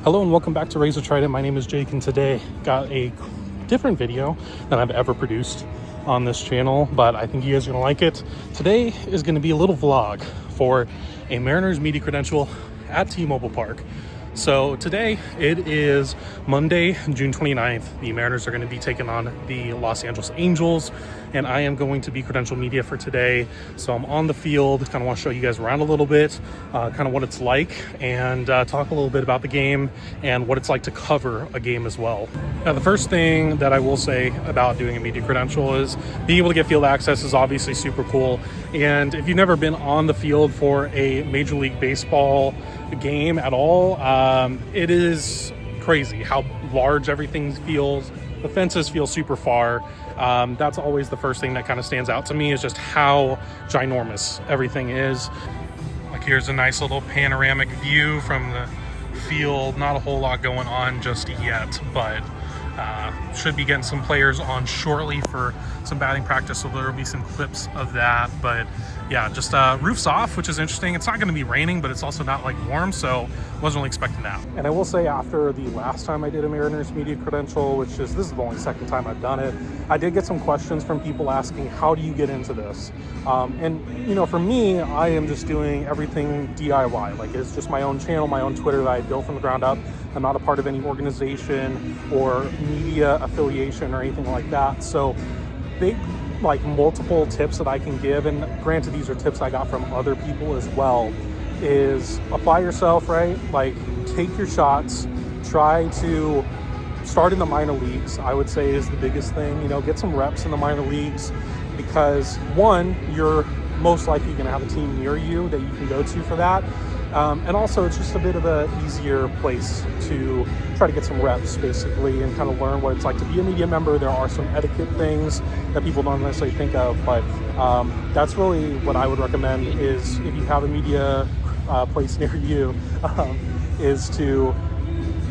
Hello and welcome back to Razor Trident. My name is Jake, and today got a different video than I've ever produced on this channel, but I think you guys are gonna like it. Today is gonna be a little vlog for a Mariners media credential at T-Mobile Park. So today it is Monday, June 29th. The Mariners are going to be taking on the Los Angeles Angels, and I am going to be credential media for today. So I'm on the field, kind of want to show you guys around a little bit, kind of what it's like, and talk a little bit about the game and what it's like to cover a game as well. Now, the first thing that I will say about doing a media credential is being able to get field access is obviously super cool. And if you've never been on the field for a Major League Baseball game at all, it is crazy how large everything feels. The fences feel super far. That's always the first thing that kind of stands out to me, is just how ginormous everything is. Like, here's a nice little panoramic view from the field. Not a whole lot going on just yet, but should be getting some players on shortly for some batting practice, so there will be some clips of that. But yeah, just roof's off, which is interesting. It's not going to be raining, but it's also not like warm, so wasn't really expecting that. And I will say, after the last time I did a Mariners media credential, which is, this is the only second time I've done it, I did get some questions from people asking, how do you get into this? And you know, for me, I am just doing everything DIY. Like, it's just my own channel, my own Twitter that I built from the ground up. I'm not a part of any organization or media affiliation or anything like that. So big, like, multiple tips that I can give, and granted, these are tips I got from other people as well, is apply yourself, right? Like, take your shots, try to start in the minor leagues, I would say, is the biggest thing. You know, get some reps in the minor leagues, because one, you're most likely going to have a team near you that you can go to for that. And also, it's just a bit of an easier place to try to get some reps, basically, and kind of learn what it's like to be a media member. There are some etiquette things that people don't necessarily think of, but that's really what I would recommend, is if you have a media place near you, is to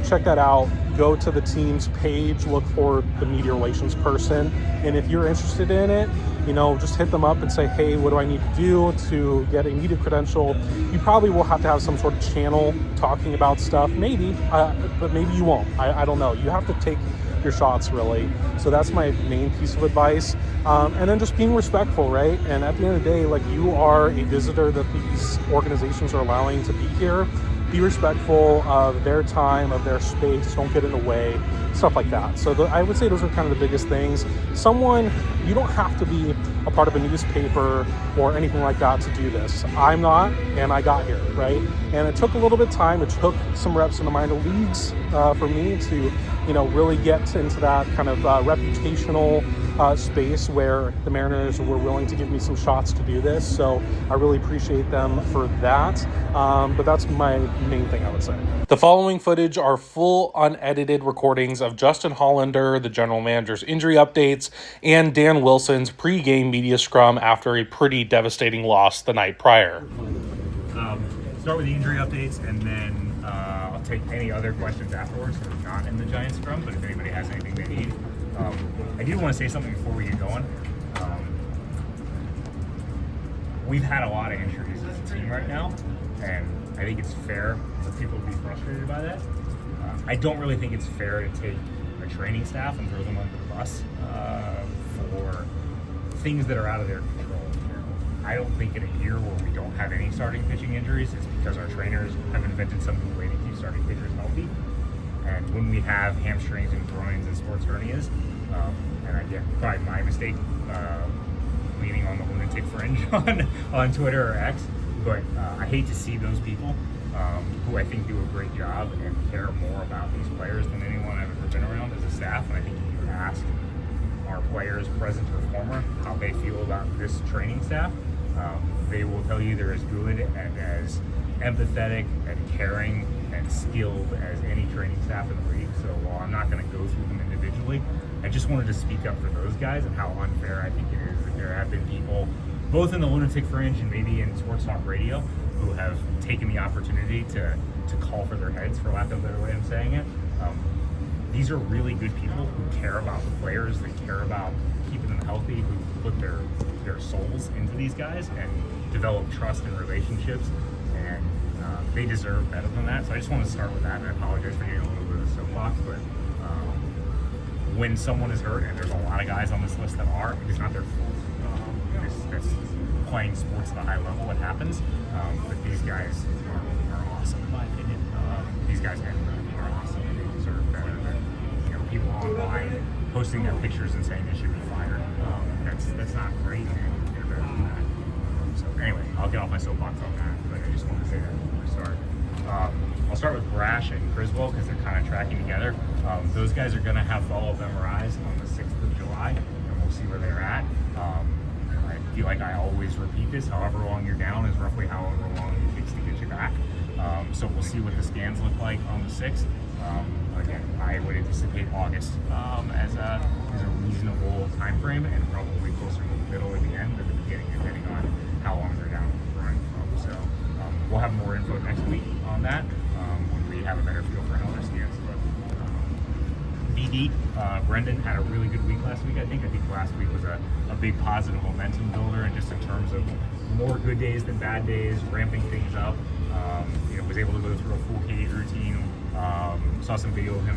check that out. Go to the team's page, look for the media relations person, and if you're interested in it, you know, just hit them up and say, hey, what do I need to do to get a media credential? You probably will have to have some sort of channel talking about stuff, maybe, but maybe you won't. I don't know. You have to take your shots, really. So that's my main piece of advice. And then just being respectful, right? And at the end of the day, like, you are a visitor that these organizations are allowing to be here. Be respectful of their time, of their space. Don't get in the way, stuff like that. So I would say those are kind of the biggest things. You don't have to be a part of a newspaper or anything like that to do this. I'm not, and I got here, right? And it took a little bit of time. It took some reps in the minor leagues for me to, you know, really get into that kind of reputational space where the Mariners were willing to give me some shots to do this. So I really appreciate them for that. But that's my main thing, I would say. The following footage are full unedited recordings of Justin Hollander, the general manager's injury updates, and Dan Wilson's pre-game media scrum after a pretty devastating loss the night prior. Start with the injury updates, and then I'll take any other questions afterwards that are not in the Giants scrum, but if anybody has anything they need. I do want to say something before we get going. We've had a lot of injuries as a team right now, and I think it's fair for people to be frustrated by that. I don't really think it's fair to take a training staff and throw them under the bus for things that are out of their control. I don't think in a year where we don't have any starting pitching injuries, it's because our trainers have invented some new way to keep starting pitchers healthy. And when we have hamstrings and groins and sports hernias, and I get probably my mistake leaning on the lunatic fringe on Twitter or X, but I hate to see those people who I think do a great job and care more about these players than anyone I've ever been around as a staff. And I think if you ask our players, present or former, how they feel about this training staff, they will tell you they're as good and as empathetic and caring and skilled as any training staff in the league. So while I'm not going to go through them individually, I just wanted to speak up for those guys and how unfair I think it is that there have been people, both in the lunatic fringe and maybe in sports talk radio, who have taken the opportunity to call for their heads, for lack of a better way of saying it. These are really good people who care about the players, they care about keeping them healthy, who put their souls into these guys and develop trust and relationships. And They deserve better than that. So I just want to start with that, and I apologize for getting a little bit of a soapbox, but when someone is hurt, and there's a lot of guys on this list that are, it's not their fault. That's playing sports at a high level, it happens. But these guys are awesome, in my opinion. These guys are awesome, and they deserve better than people online posting their pictures and saying they should be fired. That's not great, and they're better than that. So anyway, I'll get off my soapbox on that, but I just want to say that before we start. I'll start with Brash and Griswold because they're kind of tracking together. Those guys are going to have follow-up MRIs on the 6th of July, and we'll see where they're at. I feel like I always repeat this. However long you're down is roughly however long it takes to get you back. So we'll see what the scans look like on the 6th. Again, I would anticipate August as a reasonable time frame, and probably closer to the middle or the end than the beginning, depending on how long they're down running from. So we'll have more info next week on that when we have a better feel for how their scans look. BD, Brendan had a really good week last week. I think last week was a big positive momentum builder, and just in terms of more good days than bad days, ramping things up. Was able to go through a full cage routine. Saw some video of him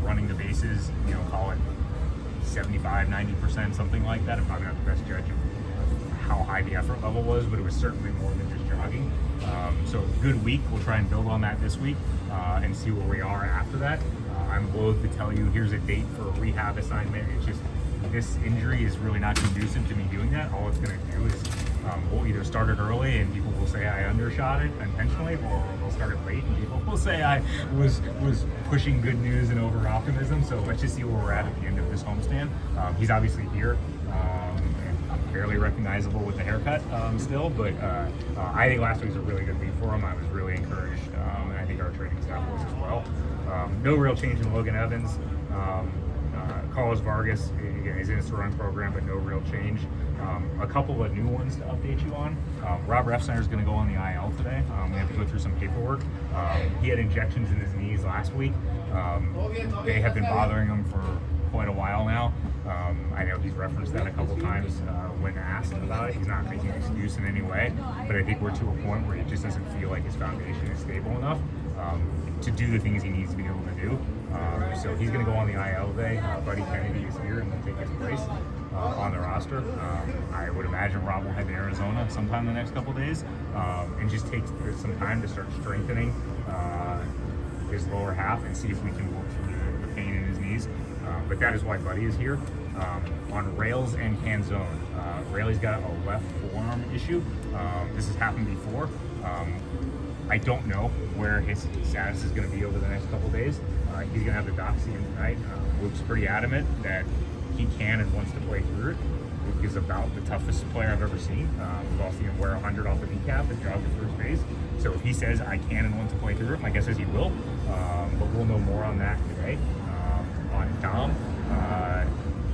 running the bases, call it 75, 90%, something like that. I'm probably not the best judge of how high the effort level was, but it was certainly more than just jogging. So good week. We'll try and build on that this week and see where we are after that. I'm loath to tell you here's a date for a rehab assignment. It's just this injury is really not conducive to me doing that. All it's going to do is we'll either start it early and people will say I undershot it intentionally, or we'll start it late and people will say I was pushing good news and over optimism. So let's just see where we're at the end of this homestand. He's obviously here and barely recognizable with the haircut still, but I think last week was a really good week for him. I was really encouraged, and I think our training staff was as well. No real change in Logan Evans. Carlos Vargas, again, is in his run program, but no real change. A couple of new ones to update you on. Rob Refsnyder is going to go on the IL today. We have to go through some paperwork. He had injections in his knees last week. They have been bothering him for quite a while now. I know he's referenced that a couple times when asked about it. He's not making an excuse in any way, but I think we're to a point where he just doesn't feel like his foundation is stable enough to do the things he needs to be able to do. So he's going to go on the IL today. Buddy Kennedy is here and will take his place on the roster. I would imagine Rob will head to Arizona sometime in the next couple days and just take some time to start strengthening his lower half and see if we can work through the pain in his knees. But that is why Buddy is here. On rails and Canzone, Rayleigh's got a left forearm issue. This has happened before. I don't know where his status is going to be over the next couple days. He's going to have the doc see him tonight. Luke's pretty adamant that he can and wants to play through it. Luke is about the toughest player I've ever seen. We've all seen him wear 100 off the kneecap and jog to first base. So if he says I can and want to play through it, my guess is he will. But we'll know more on that today. On Dom,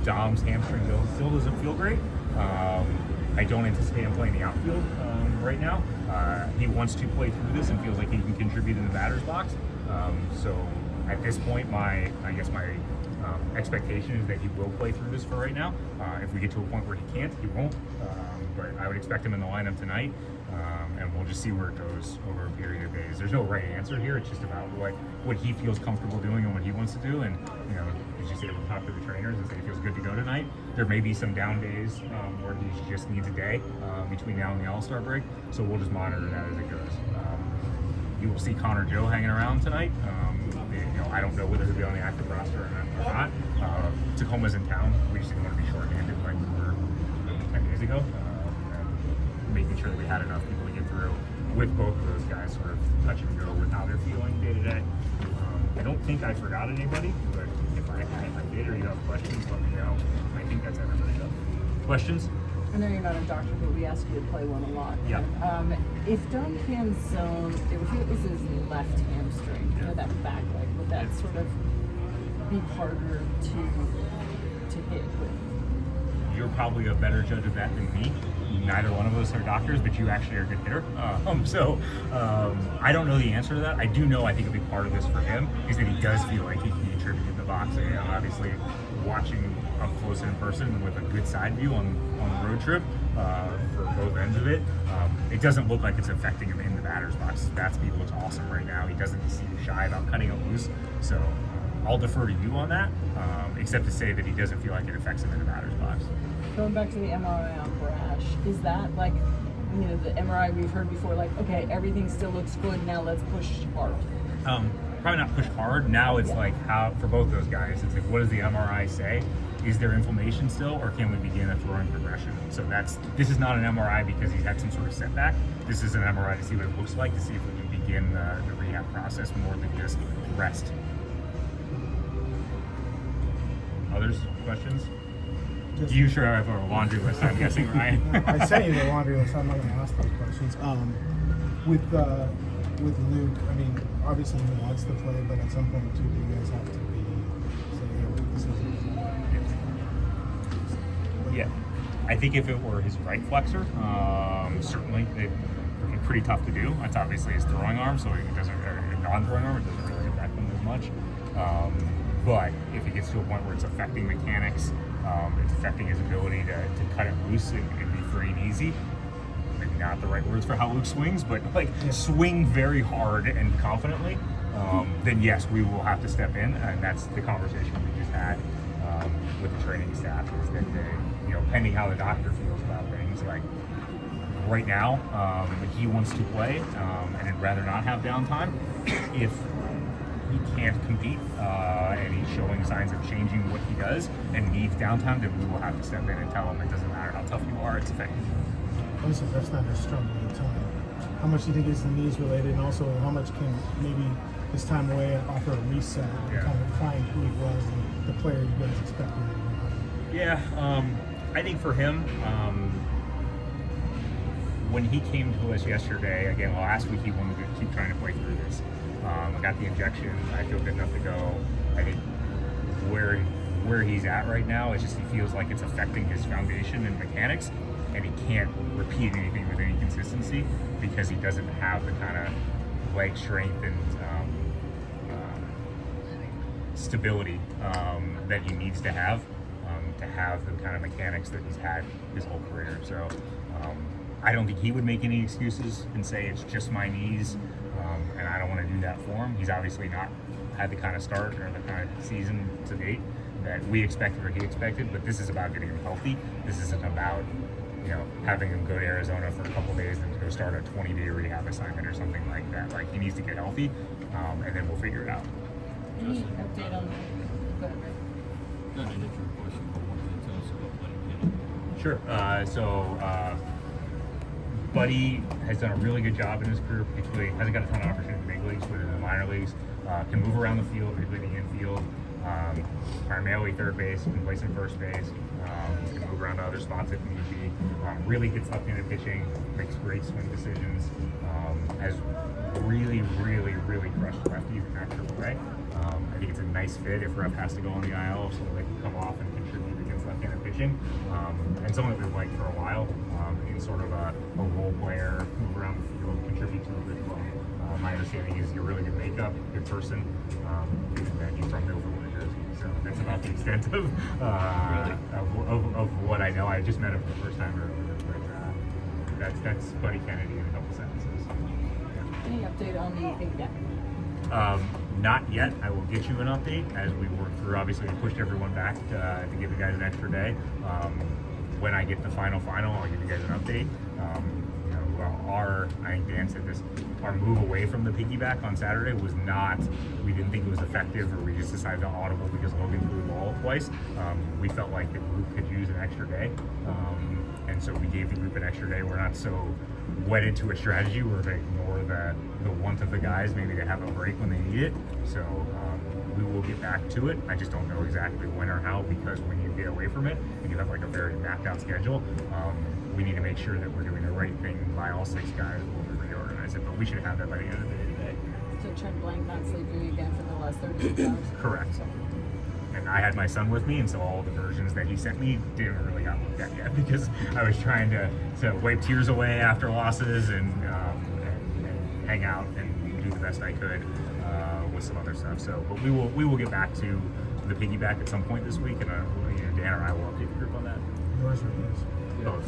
Dom's hamstring still doesn't feel great. I don't anticipate him playing the outfield right now. He wants to play through this and feels like he can contribute in the batter's box. So at this point, my expectation is that he will play through this for right now. If we get to a point where he can't, he won't. But I would expect him in the lineup tonight, and we'll just see where it goes over a period of days. There's no right answer here. It's just about what he feels comfortable doing and what he wants to do. And as you say, we'll talk to the trainers and say he feels good to go tonight. There may be some down days where he just needs a day between now and the All-Star break. So we'll just monitor that as it goes. You will see Connor Joe hanging around tonight. I don't know whether he'll be on the active roster or not. Tacoma's in town. We just didn't want to be short-handed like we were 10 days ago. Making sure that we had enough people to get through with both of those guys, sort of touch and go with how they're feeling day to day. I don't think I forgot anybody, but if I did or you have questions, let me know. I think that's everybody though. Questions? I know you're not a doctor, but we ask you to play one a lot. Yeah. If Dom Canzone, if it was his left hamstring, that back leg, would that sort of be harder to hit with? You're probably a better judge of that than me. Neither one of us are doctors, but you actually are a good hitter. I don't know the answer to that. I do know I think a big part of this for him is that he does feel like he can contribute in the box. And, obviously, watching up close and in person with a good side view on the road trip for both ends of it, it doesn't look like it's affecting him in the batter's box. His bat speed looks awesome right now. He doesn't seem shy about cutting it loose. So I'll defer to you on that, except to say that he doesn't feel like it affects him in the batter's box. Going back to the MRI on Brash, is that like, the MRI we've heard before, like, okay, everything still looks good, now let's push hard? Probably not push hard. Now it's like, how, for both those guys, it's like, what does the MRI say? Is there inflammation still, or can we begin a throwing progression? So this is not an MRI because he's had some sort of setback. This is an MRI to see what it looks like, to see if we can begin the rehab process more than just rest. Others? Questions? You sure have a laundry list, I'm guessing, Ryan? I sent you the laundry list. I'm not going to ask those questions. With Luke, I mean, obviously he wants to play, but at some point too, do you guys have to be saying, this is Yeah, I think if it were his right flexor, certainly it would be pretty tough to do. That's obviously his throwing arm, so it doesn't, or non-throwing arm, it doesn't really affect him as much. But if it gets to a point where it's affecting mechanics, it's affecting his ability to cut it loose and be free and easy. Maybe not the right words for how Luke swings, but swing very hard and confidently, then yes, we will have to step in, and that's the conversation we just had with the training staff, is that pending how the doctor feels about things, like right now, he wants to play, and he'd rather not have downtime. If he can't compete and he's showing signs of changing what he does and needs downtime, then we will have to step in and tell him it doesn't matter how tough you are, it's affecting you. Obviously, that's not his struggle at the time. How much do you think is the knees related, and also how much can maybe his time away offer a reset and kind of find who he was and the player you guys expected? Yeah, I think for him, when he came to us yesterday, again, last week he wanted to keep trying to play through this. I got the injection. I feel good enough to go. I think where he's at right now is just he feels like it's affecting his foundation and mechanics, and he can't repeat anything with any consistency because he doesn't have the kind of leg strength and stability that he needs to have the kind of mechanics that he's had his whole career. So I don't think he would make any excuses and say it's just my knees, and I don't want to do that for him. He's obviously not had the kind of start or the kind of season to date that we expected or he expected, but this is about getting him healthy. This isn't about having him go to Arizona for a couple of days and to go start a 20-day rehab assignment or something like that. Like, he needs to get healthy, and then we'll figure it out. Any update on go ahead, Ray. Not an intro question, but what can you tell us about Buddy Kennedy? Sure. Buddy has done a really good job in his career, particularly hasn't got a ton of opportunity in the big leagues, but in the minor leagues, can move around the field, particularly the infield, primarily third base, can play some first base, can move around to other spots if need be, really gets left-handed pitching, makes great swing decisions, has really, really, really crushed lefties in that AAA. I think it's a nice fit if Rep has to go on the IL so they can come off and contribute against left-handed pitching. And someone that we've liked for a while, in sort of a role player, move around the field, contribute to a good club. My understanding is you're a really good makeup, good person, and you're from Milford, New Jersey. So that's about the extent of what I know. I just met him for the first time earlier, but that's Buddy Kennedy in a couple sentences. Yeah. Any update on the big deck? Not yet. I will get you an update as we work through. Obviously, we pushed everyone back to give the guys an extra day. When I get the final, I'll give you guys an update. I think Dan said this, our move away from the piggyback on Saturday was not, we didn't think it was effective, or we just decided to audible because Logan threw the ball twice. We felt like the group could use an extra day. And so we gave the group an extra day. We're not so wedded to a strategy. We're going to ignore the want of the guys maybe to have a break when they need it. So we will get back to it. I just don't know exactly when or how, because when you get away from it and you have like a very mapped out schedule, we need to make sure that we're doing the right thing by all 6 guys when we reorganize it. But we should have that by the end of the day today. So Trent Blank not sleeping again for the last 36 hours? Correct. And I had my son with me, and so all the versions that he sent me didn't really got looked at yet because I was trying to wipe tears away after losses and hang out and do the best I could with some other stuff. So, but we will get back to the piggyback at some point this week, and Dan or I will update the group on that. Yours or his? Both.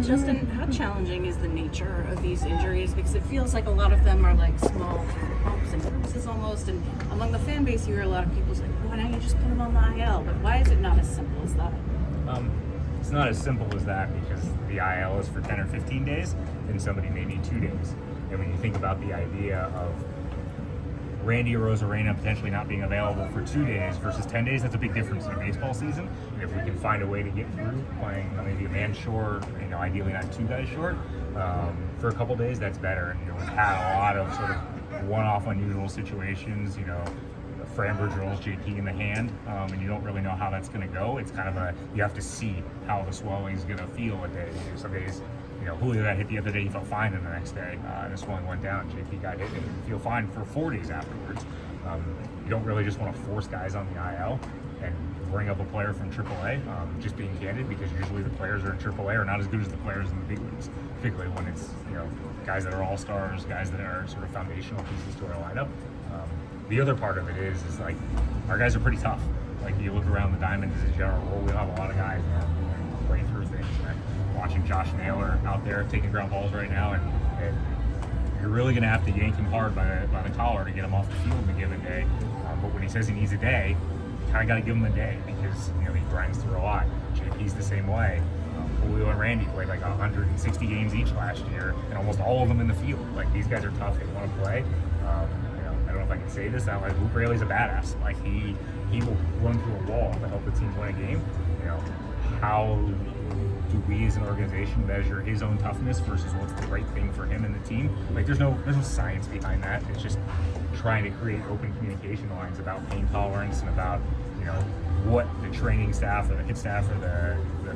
Justin, how challenging is the nature of these injuries? Because it feels like a lot of them are like small bumps and bruises almost, and among the fan base you hear a lot of people say, why don't you just put them on the IL? But why is it not as simple as that? It's not as simple as that, because the IL is for 10 or 15 days, and somebody may need 2 days. And when you think about the idea of Randy Arozarena potentially not being available for 2 days versus 10 days, that's a big difference in a baseball season. And if we can find a way to get through playing maybe a man short, ideally not 2 guys short, for a couple days, that's better. And we've had a lot of sort of one-off unusual situations, Framber drills JP in the hand, and you don't really know how that's going to go. It's kind of you have to see how the swelling is going to feel a day. Some days, Julio got hit the other day, he felt fine, and the next day the swelling went down. JP got hit and didn't feel fine for 4 days afterwards. You don't really just want to force guys on the IL and bring up a player from AAA, just being candid, because usually the players are in AAA are not as good as the players in the big leagues, particularly when it's guys that are all-stars, guys that are sort of foundational pieces to our lineup. The other part of it is like our guys are pretty tough. Like you look around the Diamonds as a general rule, we have a lot of guys that play through things. Watching Josh Naylor out there taking ground balls right now, and you're really going to have to yank him hard by the collar to get him off the field in a given day. But when he says he needs a day, you kind of got to give him a day, because he grinds through a lot. JP's the same way. Julio and Randy played like 160 games each last year, and almost all of them in the field. Like these guys are tough; they want to play. I don't know if I can say this now. Like Luke Raley's a badass. Like he will run through a wall to help the team win a game. How do we as an organization measure his own toughness versus what's the right thing for him and the team? Like there's no science behind that. It's just trying to create open communication lines about pain tolerance and about what the training staff or the hit staff or the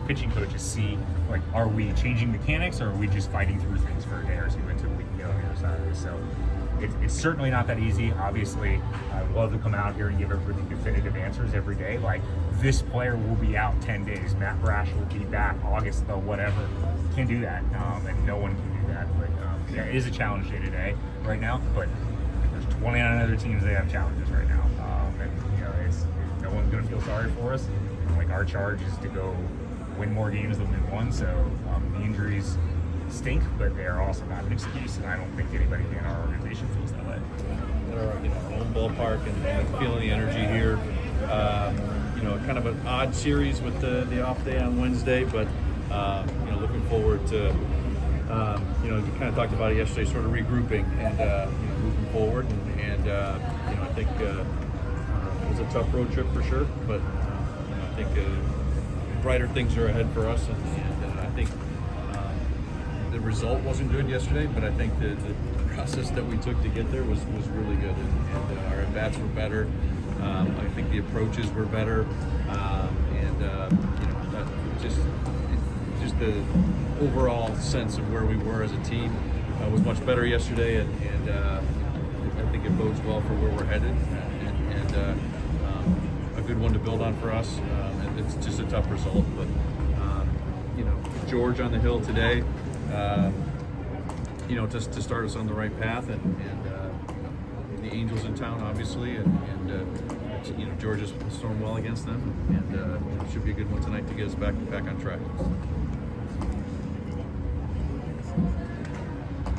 pitching coaches see. Like, are we changing mechanics, or are we just fighting through things for a day or two until we can get on the other side of this? So it's certainly not that easy. Obviously, I would love to come out here and give everybody definitive answers every day. Like, this player will be out 10 days. Matt Brash will be back August, though, whatever. Can't do that, and no one can do that. But yeah, it is a challenge day to day right now. But there's 29 other teams that have challenges right now, and no one's going to feel sorry for us. Like, our charge is to go win more games than we've won. So the injuries stink, but they are also not an excuse, and I don't think anybody in our organization feels that way. Our own ballpark and feeling the energy here. Kind of an odd series with the off day on Wednesday, but looking forward to we kind of talked about it yesterday, sort of regrouping and moving forward, and I think it was a tough road trip for sure, but I think brighter things are ahead for us, and I think the result wasn't good yesterday, but I think the process that we took to get there was really good, and our at-bats were better. I think the approaches were better, and that just the overall sense of where we were as a team was much better yesterday, and I think it bodes well for where we're headed, and a good one to build on for us. And it's just a tough result, but George on the hill today, just to start us on the right path, and the Angels in town, obviously, and George has stormed well against them, and it should be a good one tonight to get us back on track.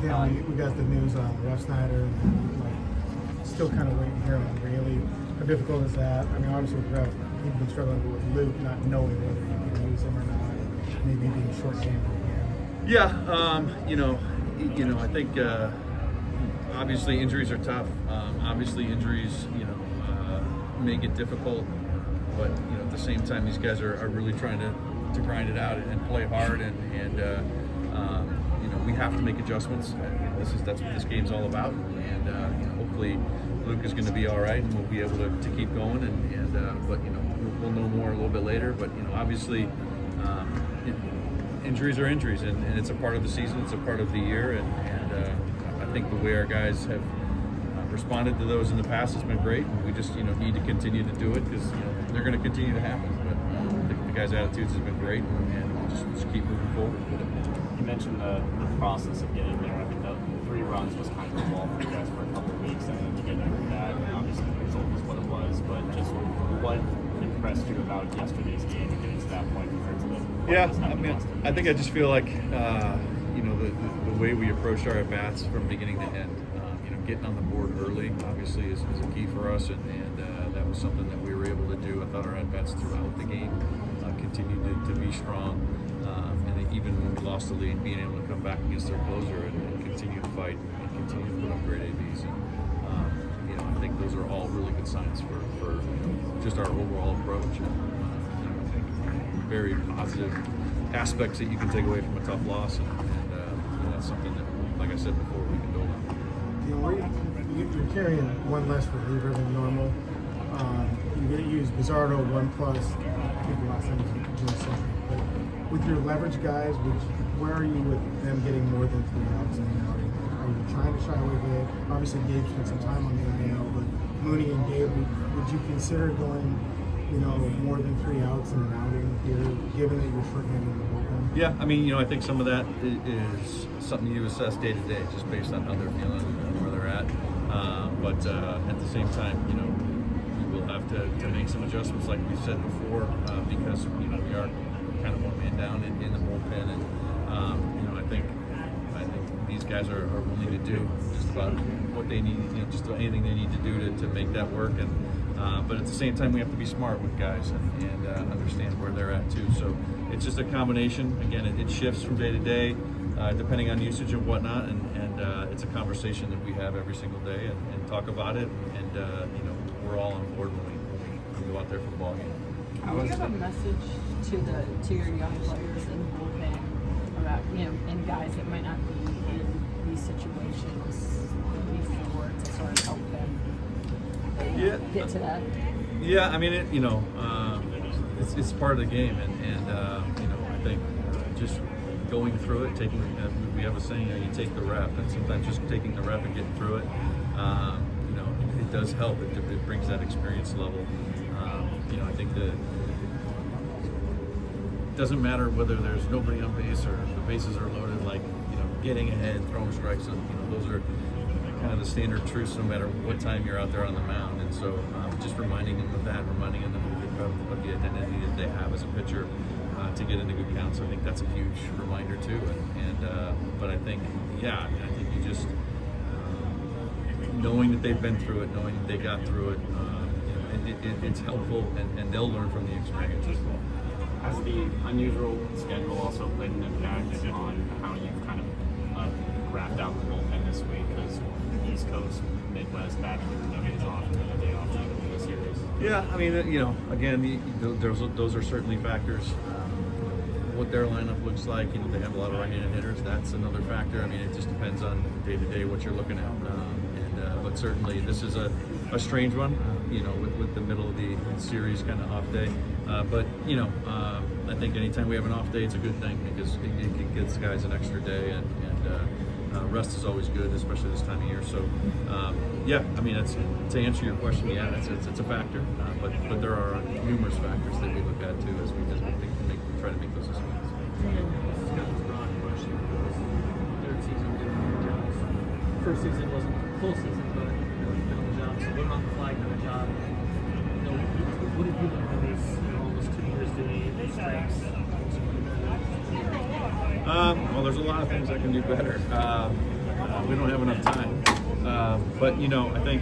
Yeah, we got the news on Ref Snyder, and still kind of waiting here on Raley. How difficult is that? I mean, obviously with Ref, he's been struggling with Luke, not knowing whether you can use him or not, maybe being short-handed again. Yeah, I think obviously injuries are tough. Obviously injuries, make it difficult, but at the same time, these guys are really trying to grind it out and play hard, and we have to make adjustments. That's what this game's all about, and hopefully Luke is going to be all right, and we'll be able to keep going. But we'll know more a little bit later. But obviously, injuries are injuries, and it's a part of the season. It's a part of the year, and I think the way our guys have responded to those in the past has been great. And we just need to continue to do it, because they're going to continue to happen. But the guys' attitudes have been great, and we'll just keep moving forward with it. You mentioned the process of getting there. I mean, the 3 runs was kind of a wall for you guys for a couple of to about yesterday's game and getting to that point compared to the Yeah, I mean, I think I just feel like you know, the way we approached our at bats from beginning to end, you know, getting on the board early obviously is a key for us, and that was something that we were able to do. I thought our at bats throughout the game continued to be strong, and even when we lost the lead, being able to come back against their closer and continue to fight and continue to put up great ABs. And you know, I think those are all really good signs for just our overall approach. And, you know, I think very positive aspects that you can take away from a tough loss, and you know, that's something that, like I said before, we can build on. You know, you're carrying one less reliever than normal. You're going to use Bizarro 1+. I think the last time was June 2nd. But with your leverage guys, where are you with them getting more than 3 outs in an outing? Are you trying to shy away from it? Obviously, Gabe spent some time on the IL, but Mooney and Gabe, would you consider going, you know, more than 3 outs in an outing here, given that you're shorthanded in the bullpen? Yeah, I mean, you know, I think some of that is something you assess day to day, just based on how they're feeling and where they're at. But at the same time, you know, we will have to make some adjustments, like we said before, because, you know, we are kind of one man down in the bullpen, and you know, I think these guys are willing to do just about what they need, you know, just anything they need to do to make that work. And but at the same time, we have to be smart with guys and understand where they're at too. So it's just a combination. Again, it shifts from day to day, depending on usage and whatnot, and it's a conversation that we have every single day and talk about it. And you know, we're all on board when we go out there for the ball game. Do you have a message to your young players in the bullpen about, you know, and guys that might not be in these situations before, to sort of help them get to that? Yeah, I mean, you know, it's part of the game, and you know, I think just going through it, taking, we have a saying, you take the rep, and sometimes just taking the rep and getting through it, you know, it does help. It brings that experience level. You know, I think that it doesn't matter whether there's nobody on base or the bases are loaded, like, you know, getting ahead, throwing strikes, and, you know, those are kind of the standard truths no matter what time you're out there on the mound. And so just reminding them of that, reminding them of the identity that they have as a pitcher to get into good counts. I think that's a huge reminder too. But I think, yeah, I mean, I think you just knowing that they've been through it, knowing that they got through it, you know, it's helpful, and they'll learn from the experience as well. Has the unusual schedule also played an impact on how you've kind of graphed out the bullpen this week? Because East Coast, Midwest, Bachelor, no days off, and then a day off in the series. Yeah, I mean, you know, again, those are certainly factors. What their lineup looks like, you know, they have a lot of right-handed hitters. That's another factor. I mean, it just depends on day to day what you're looking at. But certainly, this is a strange one, you know, with the middle of the series kind of off day. But you know, I think anytime we have an off day, it's a good thing, because it gives guys an extra day, and rest is always good, especially this time of year. So, yeah, I mean, to answer your question, yeah, it's a factor, but there are numerous factors that we look at too as we try to make those decisions. First season wasn't a full season, but you've been on the job. So what about the flag on the job? You know, what have you done for these, you know, almost 2 years doing these strengths? Well, there's a lot of things I can do better. We don't have enough time. But you know, I think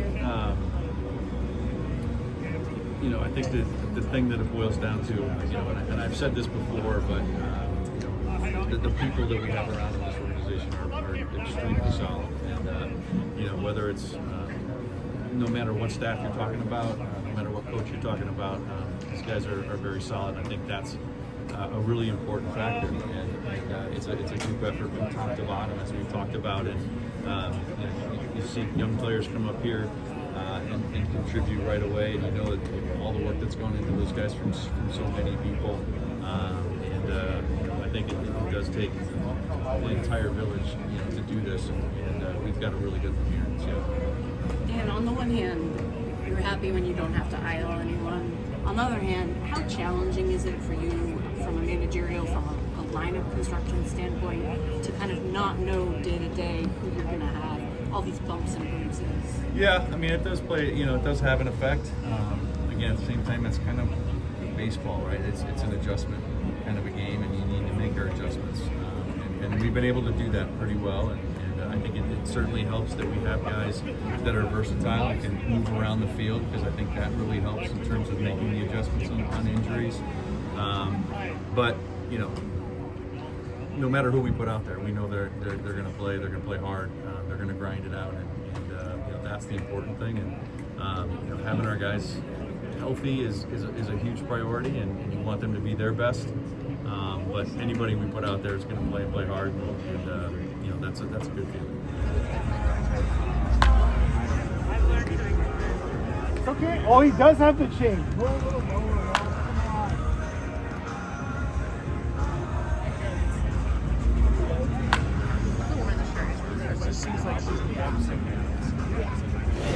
you know, I think the thing that it boils down to, you know, and I've said this before, but you know, the people that we have around in this organization are extremely solid, and you know, whether it's no matter what staff you're talking about, no matter what coach you're talking about, these guys are very solid. I think that's a really important factor, and it's a group effort from top to bottom, as we've talked about. And you know, you see young players come up here and contribute right away, and you know that all the work that's gone into those guys from so many people. You know, I think it does take the entire village, you know, to do this, and we've got a really good one here in Seattle. Dan, on the one hand, you're happy when you don't have to idle anyone. On the other hand, how challenging is it for you, from a managerial, from a lineup construction standpoint, to kind of not know day to day who you're going to have, all these bumps and bruises? Yeah, I mean, it does play, you know, it does have an effect. Again, at the same time, that's kind of baseball, right? It's an adjustment kind of a game, and you need to make our adjustments. And we've been able to do that pretty well. And I think it certainly helps that we have guys that are versatile and can move around the field, because I think that really helps in terms of making the adjustments on injuries. But you know, no matter who we put out there, we know they're going to play. They're going to play hard. They're going to grind it out, and you know, that's the important thing. And you know, having our guys healthy is a huge priority, and you want them to be their best. But anybody we put out there is going to play hard, and you know, that's a good feeling. Okay. Oh, he does have the change.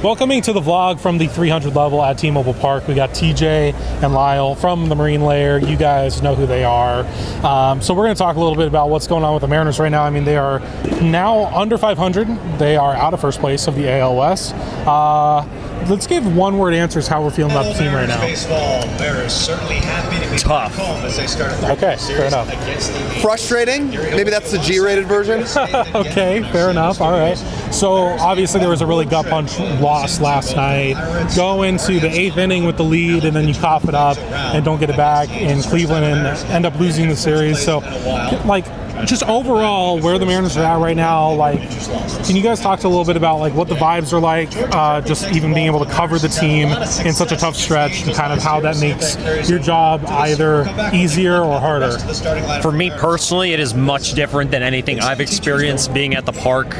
Welcoming to the vlog from the 300 level at T-Mobile Park. We got TJ and Lyle from the Marine Layer. You guys know who they are. So we're going to talk a little bit about what's going on with the Mariners right now. I mean, they are now under 500. They are out of first place of the AL West. Let's give one-word answers how we're feeling about the team right now. Baseball, Mariners certainly happy to be Tough. home as they start Okay, fair enough. Frustrating. Maybe that's the G-rated version. Okay, fair enough. All right. So obviously there was a really gut punch loss last night. Go into the 8th inning with the lead, and then you cough it up and don't get it back in Cleveland and end up losing the series. So, like, just overall, where the Mariners are at right now, like, can you guys talk to a little bit about like what the vibes are like, just even being able to cover the team in such a tough stretch, and kind of how that makes your job either easier or harder? For me personally, it is much different than anything I've experienced being at the park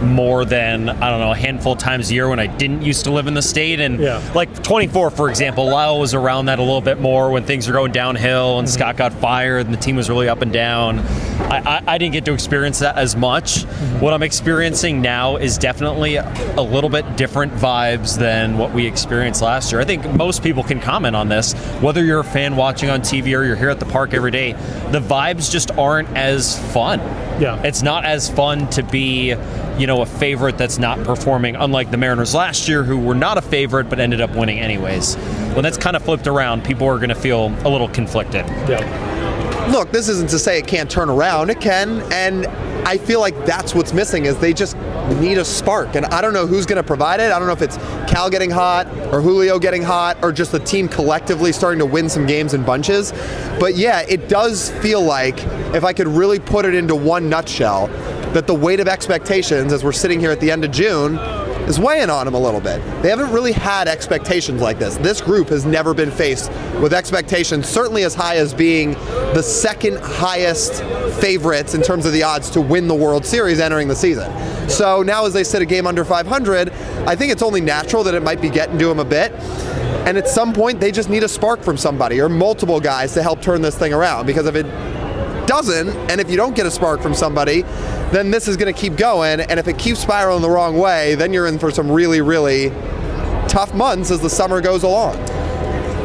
more than, I don't know, a handful of times a year when I didn't used to live in the state. And like 24, for example, Lyle was around that a little bit more when things were going downhill and Scott got fired and the team was really up and down. I didn't get to experience that as much. What I'm experiencing now is definitely a little bit different vibes than what we experienced last year. I think most people can comment on this, whether you're a fan watching on TV or you're here at the park every day. The vibes just aren't as fun. Yeah. It's not as fun to be, you know, a favorite that's not performing, unlike the Mariners last year, who were not a favorite but ended up winning anyways. When that's kind of flipped around, people are going to feel a little conflicted. Yeah. Look, this isn't to say it can't turn around. It can, and I feel like that's what's missing, is they just need a spark. And I don't know who's going to provide it. I don't know if it's Cal getting hot or Julio getting hot or just the team collectively starting to win some games in bunches. But yeah, it does feel like, if I could really put it into one nutshell, that the weight of expectations as we're sitting here at the end of June is weighing on them a little bit. They haven't really had expectations like this. This group has never been faced with expectations certainly as high as being the second highest favorites in terms of the odds to win the World Series entering the season. So now as they sit a game under 500, I think it's only natural that it might be getting to them a bit. And at some point, they just need a spark from somebody or multiple guys to help turn this thing around. Because if it doesn't, and if you don't get a spark from somebody, then this is going to keep going. And if it keeps spiraling the wrong way, then you're in for some really, really tough months as the summer goes along.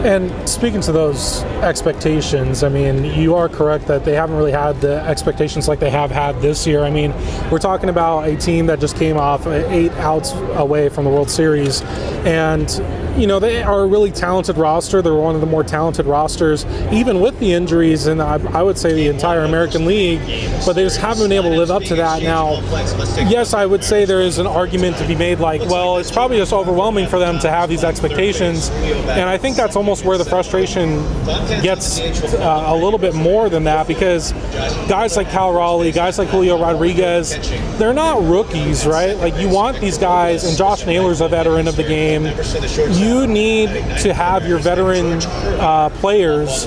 And speaking to those expectations, I mean, you are correct that they haven't really had the expectations like they have had this year. I mean, we're talking about a team that just came off 8 outs away from the World Series, and you know, they are a really talented roster. They're one of the more talented rosters, even with the injuries, and I would say the entire American League, but they just haven't been able to live up to that. Now, yes, I would say there is an argument to be made like, well, it's probably just overwhelming for them to have these expectations, and I think that's almost where the frustration gets a little bit more than that, because guys like Cal Raleigh, guys like Julio Rodriguez, they're not rookies, right? Like, you want these guys, and Josh Naylor's a veteran of the game. You need to have your veteran players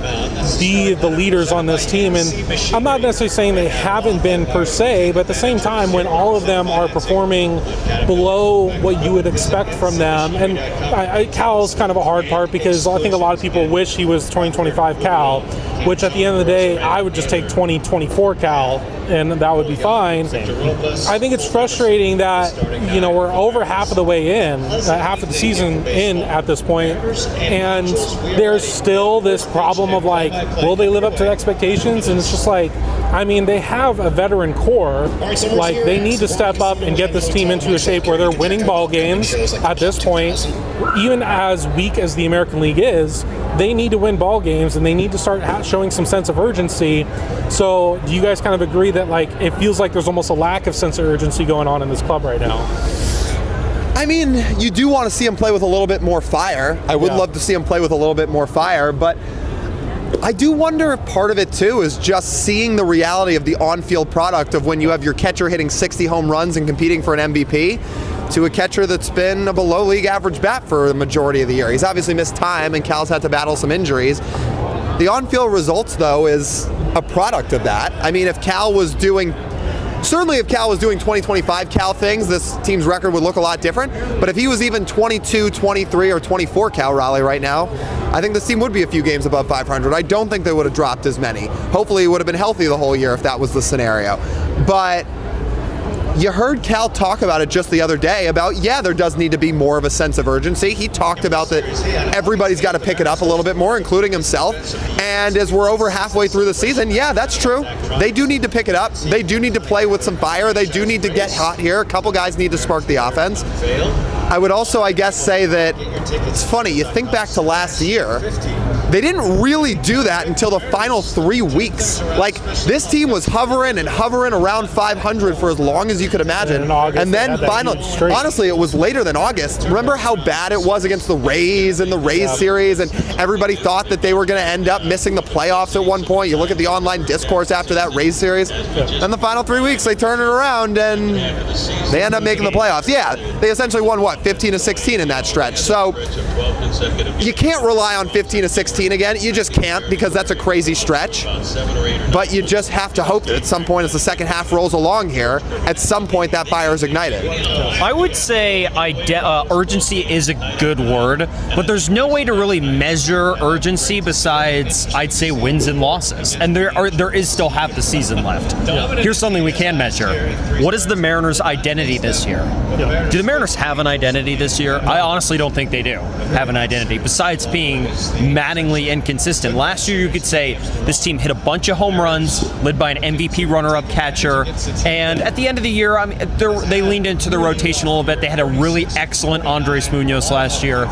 be the leaders on this team, and I'm not necessarily saying they haven't been per se, but at the same time, when all of them are performing below what you would expect from them, and Cal's kind of a hard part, because I think a lot of people wish he was 2025 Cal, which at the end of the day, I would just take 2024 Cal, and that would be fine. I think it's frustrating that, you know, we're over half of the way in, half of the season in at this point, and there's still this problem of like, will they live up to expectations? And it's just like, I mean, they have a veteran core. Like, they need to step up and get this team into a shape where they're winning ball games at this point. Even as weak as the American League is, they need to win ball games, and they need to start showing some sense of urgency. So do you guys kind of agree that, like, it feels like there's almost a lack of sense of urgency going on in this club right now? I mean, you do want to see him play with a little bit more fire. I would love to see him play with a little bit more fire, but I do wonder if part of it too is just seeing the reality of the on-field product of when you have your catcher hitting 60 home runs and competing for an MVP to a catcher that's been a below league average bat for the majority of the year. He's obviously missed time and Cal's had to battle some injuries. The on-field results though is a product of that. I mean, if Cal was doing 2025 Cal things, this team's record would look a lot different. But if he was even 22, 23, or 24 Cal Raleigh right now, I think this team would be a few games above 500. I don't think they would have dropped as many. Hopefully he would have been healthy the whole year if that was the scenario. But you heard Cal talk about it just the other day about, there does need to be more of a sense of urgency. He talked about that everybody's got to pick it up a little bit more, including himself. And as we're over halfway through the season, that's true. They do need to pick it up. They do need to play with some fire. They do need to get hot here. A couple guys need to spark the offense. I would also, I guess, say that it's funny. You think back to last year, they didn't really do that until the final 3 weeks. Like, this team was hovering around 500 for as long as you could imagine. And then finally, honestly, it was later than August. Remember how bad it was against the Rays in the Rays series, and everybody thought that they were going to end up missing the playoffs at one point. You look at the online discourse after that Rays series, and the final 3 weeks they turn it around and they end up making the playoffs. They essentially won 15-16 in that stretch. So you can't rely on 15-16 again. You just can't, because that's a crazy stretch. But you just have to hope that at some point, as the second half rolls along here, at some point that fire is ignited. I would say urgency is a good word, but there's no way to really measure urgency besides, I'd say, wins and losses. And there is still half the season left. Here's something we can measure. What is the Mariners' identity this year? Do the Mariners have an identity this year? I honestly don't think they do have an identity, besides being maddeningly inconsistent. Last year, you could say this team hit a bunch of home runs, led by an MVP runner-up catcher, and at the end of the year, I mean, they leaned into the rotation a little bit. They had a really excellent Andres Munoz last year.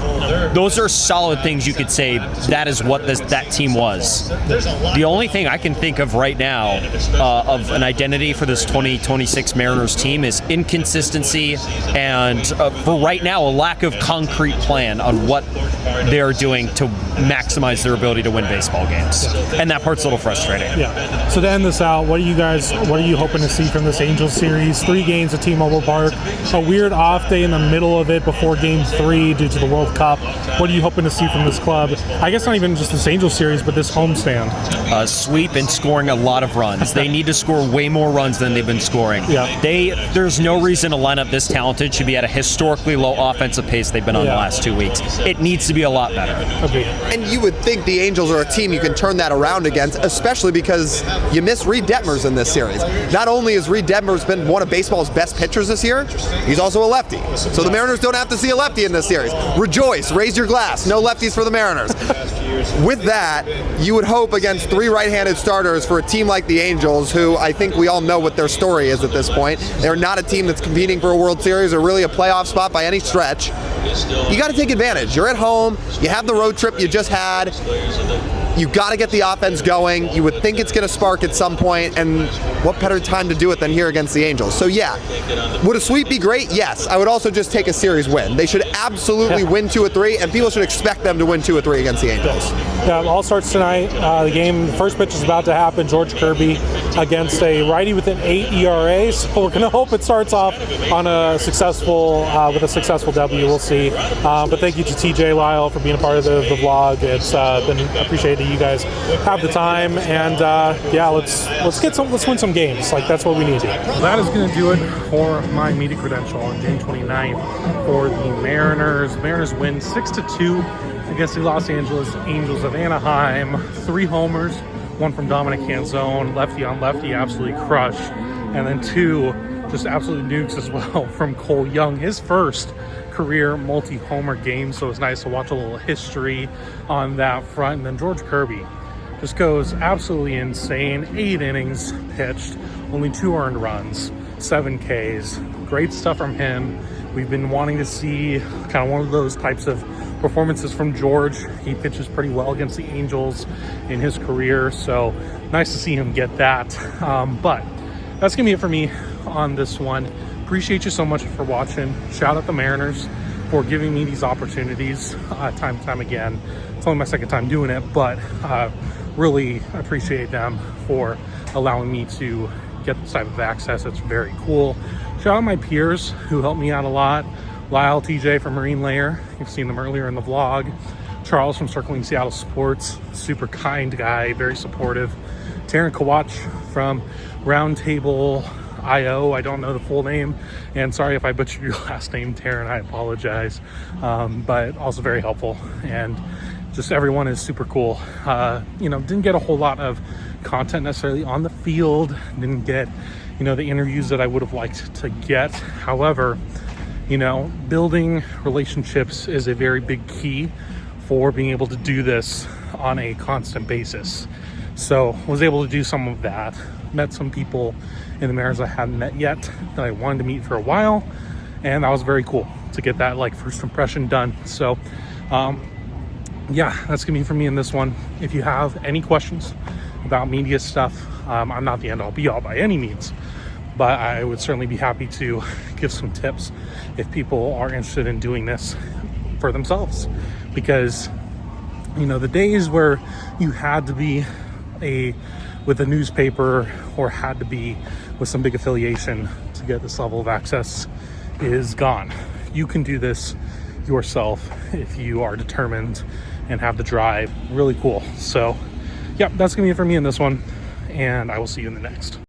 Those are solid things you could say that is what that team was. The only thing I can think of right now of an identity for this 2026 Mariners team is inconsistency and, for right now, a lack of concrete plan on what they're doing to maximize their ability to win baseball games. And that part's a little frustrating. So to end this out, what are you hoping to see from this Angels series? 3 games at T-Mobile Park, a weird off day in the middle of it before Game 3 due to the World Cup. What are you hoping to see from this club? I guess not even just this Angels series, but this homestand. Sweep and scoring a lot of runs. They need to score way more runs than they've been scoring. There's no reason a lineup this talented should be at a historically low offensive pace they've been on the last 2 weeks. It needs to be a lot better. And you would think the Angels are a team you can turn that around against, especially because you miss Reed Detmers in this series. Not only has Reed Detmers been one of baseball's best pitchers this year, he's also a lefty. So the Mariners don't have to see a lefty in this series. Rejoice, raise your glass. No lefties for the Mariners. With that, you would hope against 3 right-handed starters for a team like the Angels, who I think we all know what their story is at this point. They're not a team that's competing for a World Series or really a playoff spot by any stretch. You got to take advantage. You're at home. You have the road trip you just had. You got to get the offense going. You would think it's going to spark at some point, and what better time to do it than here against the Angels? So would a sweep be great? Yes. I would also just take a series win. They should absolutely win 2 or 3, and people should expect them to win 2 or 3 against the Angels. All starts tonight. The first pitch is about to happen. George Kirby against a righty with an 8 ERA. So we're going to hope it starts off on with a successful W. We'll see. But thank you to TJ Lyle for being a part of the vlog. It's been appreciated that you guys have the time, and let's win some games. Like, that's what we need to do. That is going to do it for my media credential on June 29th for the Mariners. The Mariners win 6-2 against the Los Angeles Angels of Anaheim. 3 homers, 1 from Dominic Canzone, lefty on lefty, absolutely crushed, and then 2 just absolute nukes as well from Cole Young, his first career multi-homer game, so it's nice to watch a little history on that front. And then George Kirby, just goes absolutely insane. 8 innings pitched, only 2 earned runs, 7 Ks. Great stuff from him. We've been wanting to see kind of one of those types of performances from George. He pitches pretty well against the Angels in his career, so nice to see him get that. But that's gonna be it for me on this one. Appreciate you so much for watching. Shout out the Mariners for giving me these opportunities time and time again. It's only my second time doing it, but really appreciate them for allowing me to get this type of access. It's very cool. Shout out my peers who helped me out a lot. Lyle, TJ from Marine Layer, you've seen them earlier in the vlog. Charles from Circling Seattle Sports, super kind guy, very supportive. Taryn Kawach from Roundtable IO, I don't know the full name, and sorry if I butchered your last name, Taryn, I apologize. But also very helpful, and just everyone is super cool. Didn't get a whole lot of content necessarily on the field, didn't get, the interviews that I would have liked to get. However, building relationships is a very big key for being able to do this on a constant basis. So was able to do some of that. Met some people in the Mariners I hadn't met yet that I wanted to meet for a while, and that was very cool to get that first impression done. So that's gonna be for me in this one. If you have any questions about media stuff, I'm not the end all be all by any means, but I would certainly be happy to give some tips if people are interested in doing this for themselves. Because the days where you had to be with a newspaper or had to be with some big affiliation to get this level of access is gone. You can do this yourself if you are determined and have the drive. Really cool. So that's gonna be it for me in this one, and I will see you in the next.